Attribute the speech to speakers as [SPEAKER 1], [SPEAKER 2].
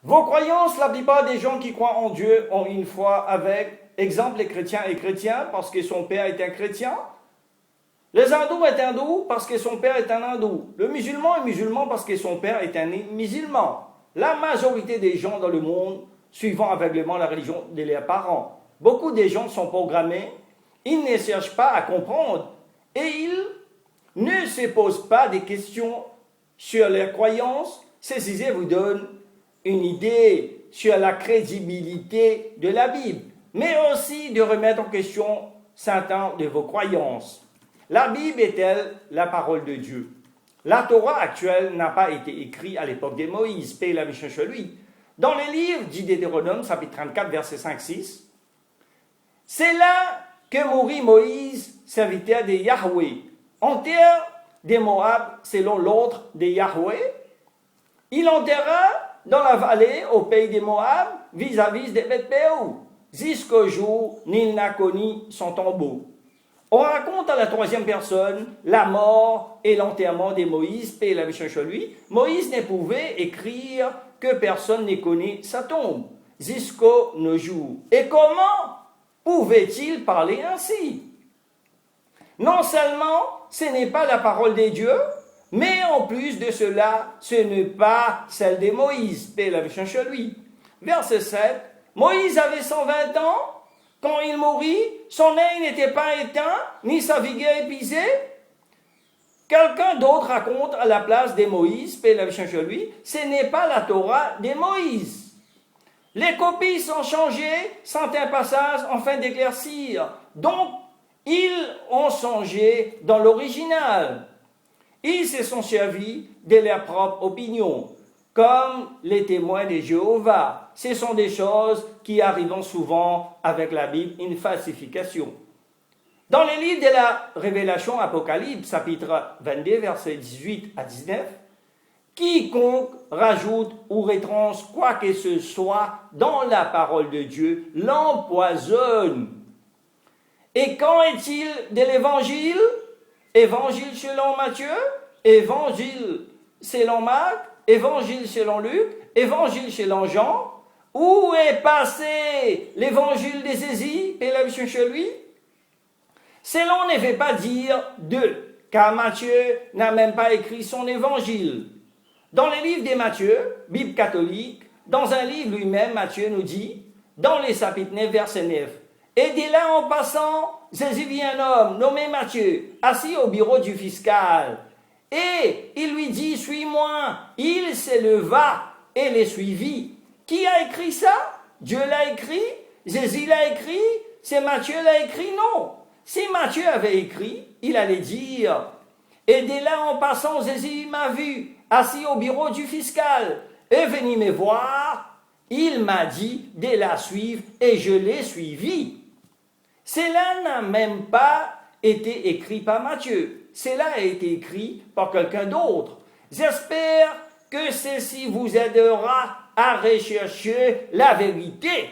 [SPEAKER 1] Vos croyances, la plupart des gens qui croient en Dieu ont une foi avec, exemple, les chrétiens et chrétiens parce que son père est un chrétien. Les hindous est hindou parce que son père est un hindou. Le musulman est musulman parce que son père est un musulman. La majorité des gens dans le monde suivant aveuglément la religion de leurs parents. Beaucoup de gens sont programmés, ils ne cherchent pas à comprendre et ils ne se posent pas des questions sur leurs croyances. Ceci vous donne une idée sur la crédibilité de la Bible, mais aussi de remettre en question certains de vos croyances. La Bible est-elle la parole de Dieu? La Torah actuelle n'a pas été écrite à l'époque de Moïse, paix et la mission chez lui. Dans les livres du Deutéronome, chapitre 34, verset 5-6, c'est là que mourit Moïse, serviteur de Yahweh, en terre des Moab, selon l'ordre de Yahweh. Il enterra dans la vallée, au pays des Moab, vis-à-vis de Beth-Péou, jusqu'au jour où il n'a connu son tombeau. On raconte à la troisième personne la mort et l'enterrement de Moïse, paix et la mission chez lui. Moïse ne pouvait écrire que personne ne connaît sa tombe, jusqu'au nos jours. Et comment pouvait-il parler ainsi? Non seulement ce n'est pas la parole de Dieu, mais en plus de cela, ce n'est pas celle de Moïse, paix et la mission chez lui. Verset 7, Moïse avait 120 ans. Quand il mourut, son œil n'était pas éteint, ni sa vigueur épuisée. Quelqu'un d'autre raconte à la place de Moïse, paix et la mission chez lui, ce n'est pas la Torah de Moïse. Les copies sont changées, certains passages afin d'éclaircir. Donc, ils ont changé dans l'original. Ils se sont servis de leur propre opinion, comme les témoins de Jéhovah. Ce sont des choses qui arrivent souvent avec la Bible, une falsification. Dans les livres de la Révélation Apocalypse, chapitre 22, versets 18 à 19, quiconque rajoute ou retranche quoi que ce soit dans la parole de Dieu l'empoisonne. Et qu'en est-il de l'évangile? Évangile selon Matthieu, évangile selon Marc, évangile selon Luc, évangile selon Jean. Où est passé l'évangile de Jésus et la mission chez lui? Cela ne veut pas dire deux, car Matthieu n'a même pas écrit son évangile. Dans les livres de Matthieu, Bible catholique, dans un livre lui-même, Matthieu nous dit, dans les chapitres 9, verset 9, et de là en passant, Jésus vit un homme nommé Matthieu, assis au bureau du fiscal. Et il lui dit, suis-moi. Il se leva et le suivit. Qui a écrit ça? Dieu l'a écrit? Jésus l'a écrit? C'est Matthieu l'a écrit? Non. Si Matthieu avait écrit, il allait dire, et de là en passant, Jésus m'a vu, assis au bureau du fiscal, et venu me voir. Il m'a dit de la suivre et je l'ai suivi. Cela n'a même pas été écrit par Matthieu. Cela a été écrit par quelqu'un d'autre. J'espère que ceci vous aidera à rechercher la vérité.